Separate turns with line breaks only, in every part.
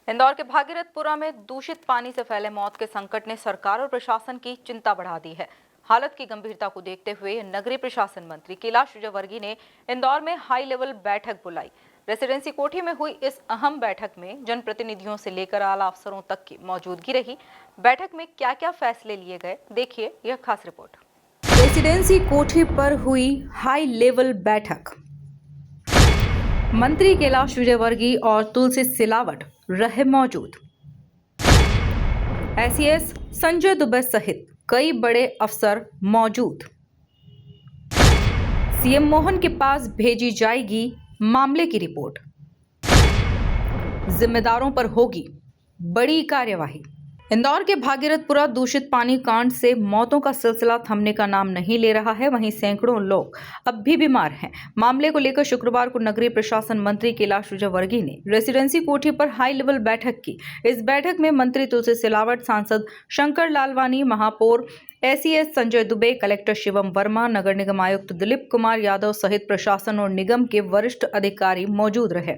इंदौर के भागीरथपुरा में दूषित पानी से फैले मौत के संकट ने सरकार और प्रशासन की चिंता बढ़ा दी है। हालत की गंभीरता को देखते हुए नगरीय प्रशासन मंत्री कैलाश विजयवर्गीय ने इंदौर में हाई लेवल बैठक बुलाई। रेसिडेंसी कोठी में हुई इस अहम बैठक में जनप्रतिनिधियों से लेकर आला अफसरों तक की मौजूदगी रही। बैठक में क्या क्या फैसले लिए गए, देखिए यह खास रिपोर्ट। रेसिडेंसी कोठी पर हुई हाई लेवल बैठक। मंत्री कैलाश विजयवर्गीय और तुलसी सिलावट रहे मौजूद। एसीएस संजय दुबे सहित कई बड़े अफसर मौजूद। सीएम मोहन के पास भेजी जाएगी मामले की रिपोर्ट। जिम्मेदारों पर होगी बड़ी कार्यवाही। इंदौर के भागीरथपुरा दूषित पानी कांड से मौतों का सिलसिला थमने का नाम नहीं ले रहा है। वहीं सैकड़ों लोग अब भी बीमार हैं। मामले को लेकर शुक्रवार को नगरीय प्रशासन मंत्री कैलाश विजयवर्गीय ने रेसिडेंसी कोठी पर हाई लेवल बैठक की। इस बैठक में मंत्री तुलसी सिलावट, सांसद शंकर लालवानी, महापौर एसीएस संजय दुबे, कलेक्टर शिवम वर्मा, नगर निगम आयुक्त दिलीप कुमार यादव सहित प्रशासन और निगम के वरिष्ठ अधिकारी मौजूद रहे।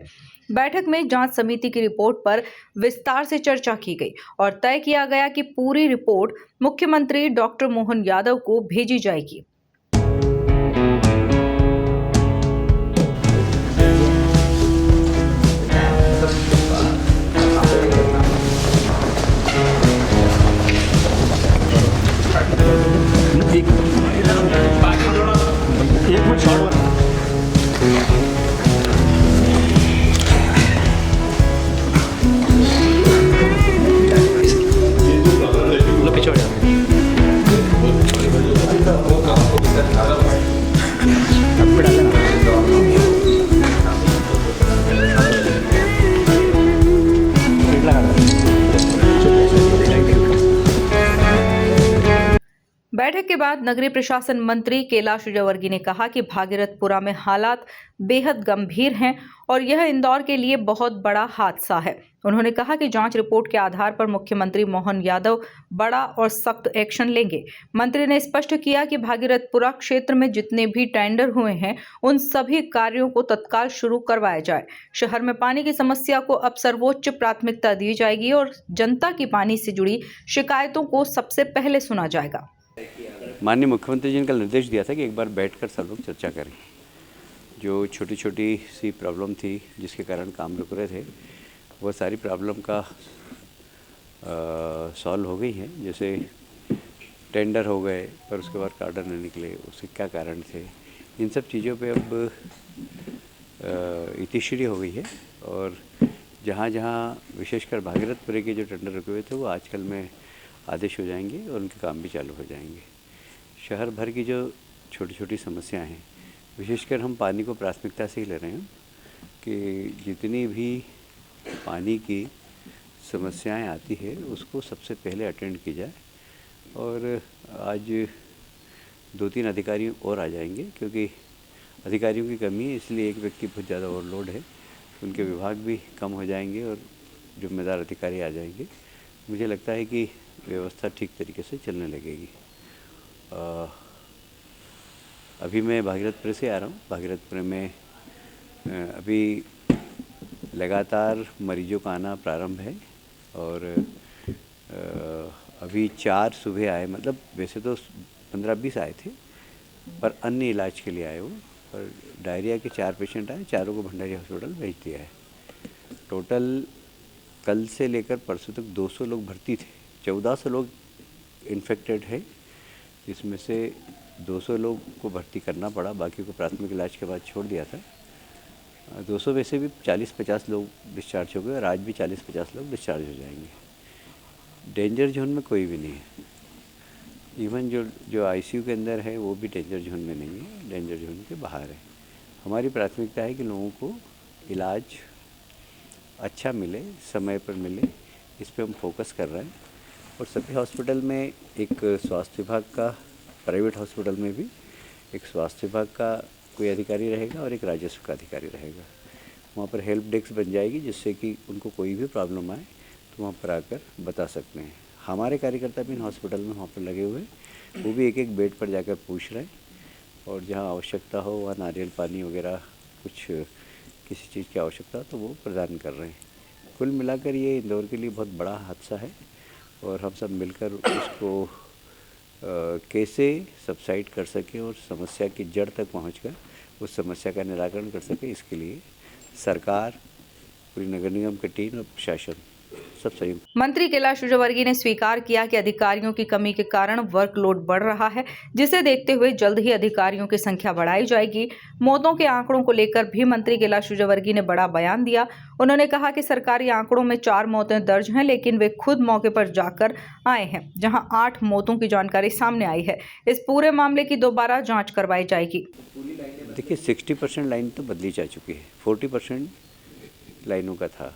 बैठक में जांच समिति की रिपोर्ट पर विस्तार से चर्चा की गई और तय किया गया कि पूरी रिपोर्ट मुख्यमंत्री डॉक्टर मोहन यादव को भेजी जाएगी। बैठक के बाद नगरीय प्रशासन मंत्री कैलाश विजयवर्गीय ने कहा कि भागीरथपुरा में हालात बेहद गंभीर हैं और यह इंदौर के लिए बहुत बड़ा हादसा है। उन्होंने कहा कि जांच रिपोर्ट के आधार पर मुख्यमंत्री मोहन यादव बड़ा और सख्त एक्शन लेंगे। मंत्री ने स्पष्ट किया कि भागीरथपुरा क्षेत्र में जितने भी टेंडर हुए हैं उन सभी कार्यों को तत्काल शुरू करवाया जाए। शहर में पानी की समस्या को अब सर्वोच्च प्राथमिकता दी जाएगी और जनता की पानी से जुड़ी शिकायतों को सबसे पहले सुना जाएगा।
माननीय मुख्यमंत्री जी ने कल निर्देश दिया था कि एक बार बैठकर सब लोग चर्चा करें। जो छोटी छोटी सी प्रॉब्लम थी जिसके कारण काम रुक रहे थे, वो सारी प्रॉब्लम का सॉल्व हो गई है। जैसे टेंडर हो गए पर उसके बाद ऑर्डर नहीं निकले, उसके क्या कारण थे, इन सब चीज़ों पे अब इतिश्री हो गई है। और जहाँ जहाँ विशेषकर भागीरथपुरे के जो टेंडर रुके हुए थे वो आजकल में आदेश हो जाएंगे और उनके काम भी चालू हो जाएंगे। शहर भर की जो छोटी छोटी समस्याएं हैं, विशेषकर हम पानी को प्राथमिकता से ही ले रहे हैं कि जितनी भी पानी की समस्याएं आती है उसको सबसे पहले अटेंड की जाए। और आज 2-3 अधिकारी और आ जाएंगे क्योंकि अधिकारियों की कमी है, इसलिए एक व्यक्ति बहुत ज़्यादा ओवरलोड है। उनके विभाग भी कम हो जाएंगे और जिम्मेदार अधिकारी आ जाएंगे। मुझे लगता है कि व्यवस्था ठीक तरीके से चलने लगेगी। अभी मैं भागीरथपुर से आ रहा हूँ। भागीरथपुर में अभी लगातार मरीजों का आना प्रारंभ है और अभी 4 सुबह आए, मतलब वैसे तो 15-20 आए थे पर अन्य इलाज के लिए आए वो। और डायरिया के 4 पेशेंट आए, चारों को भंडारी हॉस्पिटल भेज दिया है। टोटल कल से लेकर परसों तक 200 लोग भर्ती थे। 1400 लोग इन्फेक्टेड है, जिसमें से 200 लोग को भर्ती करना पड़ा, बाकी को प्राथमिक इलाज के बाद छोड़ दिया था। 200 में से भी 40-50 लोग डिस्चार्ज हो गए और आज भी 40-50 लोग डिस्चार्ज हो जाएंगे। डेंजर जोन में कोई भी नहीं है। इवन जो आईसीयू के अंदर है वो भी डेंजर जोन में नहीं है, डेंजर जोन के बाहर है। हमारी प्राथमिकता है कि लोगों को इलाज अच्छा मिले, समय पर मिले, इस पर हम फोकस कर रहे हैं। और सभी हॉस्पिटल में एक स्वास्थ्य विभाग का, प्राइवेट हॉस्पिटल में भी एक स्वास्थ्य विभाग का कोई अधिकारी रहेगा और एक राजस्व का अधिकारी रहेगा। वहाँ पर हेल्प डेस्क बन जाएगी जिससे कि उनको कोई भी प्रॉब्लम आए तो वहाँ पर आकर बता सकते हैं। हमारे कार्यकर्ता भी इन हॉस्पिटल में वहाँ पर लगे हुए हैं, वो भी एक एक बेड पर जाकर पूछ रहे हैं और जहाँ आवश्यकता हो वहाँ नारियल पानी वगैरह कुछ किसी चीज़ की आवश्यकता हो तो वो प्रदान कर रहे हैं। कुल मिलाकर ये इंदौर के लिए बहुत बड़ा हादसा है और हम सब मिलकर उसको कैसे सबसाइड कर सकें और समस्या की जड़ तक पहुंचकर उस समस्या का निराकरण कर सके, इसके लिए सरकार, पूरी नगर निगम की टीम और प्रशासन सब सहयोग।
मंत्री कैलाश विजयवर्गीय ने स्वीकार किया कि अधिकारियों की कमी के कारण वर्कलोड बढ़ रहा है, जिसे देखते हुए जल्द ही अधिकारियों की संख्या बढ़ाई जाएगी। मौतों के आंकड़ों को लेकर भी मंत्री कैलाश विजयवर्गीय ने बड़ा बयान दिया। उन्होंने कहा कि सरकारी आंकड़ों में 4 मौतें दर्ज हैं, लेकिन वे खुद मौके पर जाकर आए हैं, जहां 8 मौतों की जानकारी सामने आई है। इस पूरे मामले की दोबारा जाँच करवाई जाएगी।
देखिए 60% लाइन तो बदली जा चुकी है, 40% लाइनों का था,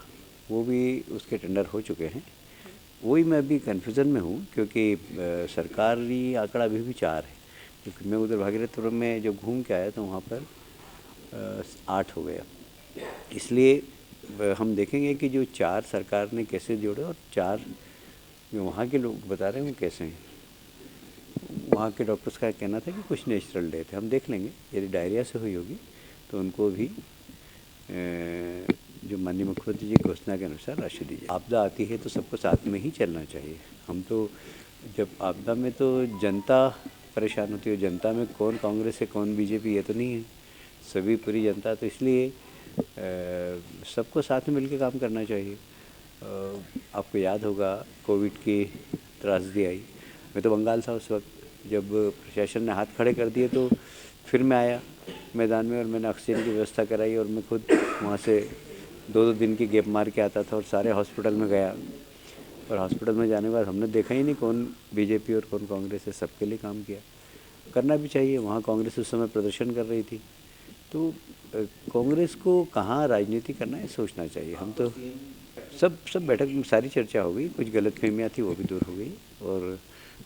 वो भी उसके टेंडर हो चुके हैं। वही मैं अभी कन्फ्यूज़न में हूँ क्योंकि सरकारी आंकड़ा अभी भी 4 है, क्योंकि मैं उधर भागीरथपुरम में जब घूम के आया तो वहाँ पर 8 हो गया। इसलिए हम देखेंगे कि जो 4 सरकार ने कैसे जोड़े और 4 जो वहाँ के लोग बता रहे हैं वो कैसे हैं। वहाँ के डॉक्टर्स का कहना था कि कुछ नेचुरल डेथ है, हम देख लेंगे। यदि डायरिया से हुई होगी तो उनको भी जो माननीय मुख्यमंत्री जी की घोषणा के अनुसार राशि दी जाए। आपदा आती है तो सबको साथ में ही चलना चाहिए। हम तो जब आपदा में तो जनता परेशान होती है, जनता में कौन कांग्रेस है कौन बीजेपी ये तो नहीं है, सभी पूरी जनता, तो इसलिए सबको साथ में मिलकर काम करना चाहिए। आपको याद होगा कोविड की त्रासदी आई, मैं तो बंगाल था उस वक्त, जब प्रशासन ने हाथ खड़े कर दिए तो फिर मैं आया मैदान में और मैंने ऑक्सीजन की व्यवस्था कराई और मैं खुद वहाँ से 2-2 दिन की गैप मार के आता था और सारे हॉस्पिटल में गया। और हॉस्पिटल में जाने के बाद हमने देखा ही नहीं कौन बीजेपी और कौन कांग्रेस है, सबके लिए काम किया। करना भी चाहिए। वहाँ कांग्रेस उस समय प्रदर्शन कर रही थी, तो कांग्रेस को कहाँ राजनीति करना है सोचना चाहिए। हम तो सब बैठक में सारी चर्चा हो गई, कुछ गलतफहमियाँ थी वो भी दूर हो गई और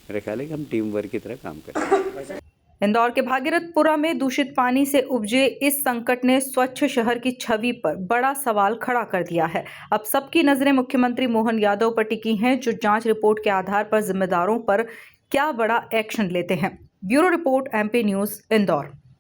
मेरा ख्याल है कि हम टीम वर्क की तरह काम करें।
इंदौर के भागीरथपुरा में दूषित पानी से उपजे इस संकट ने स्वच्छ शहर की छवि पर बड़ा सवाल खड़ा कर दिया है। अब सबकी नजरें मुख्यमंत्री मोहन यादव पर टिकी हैं, जो जांच रिपोर्ट के आधार पर जिम्मेदारों पर क्या बड़ा एक्शन लेते हैं। Bureau report, MP news, Indore.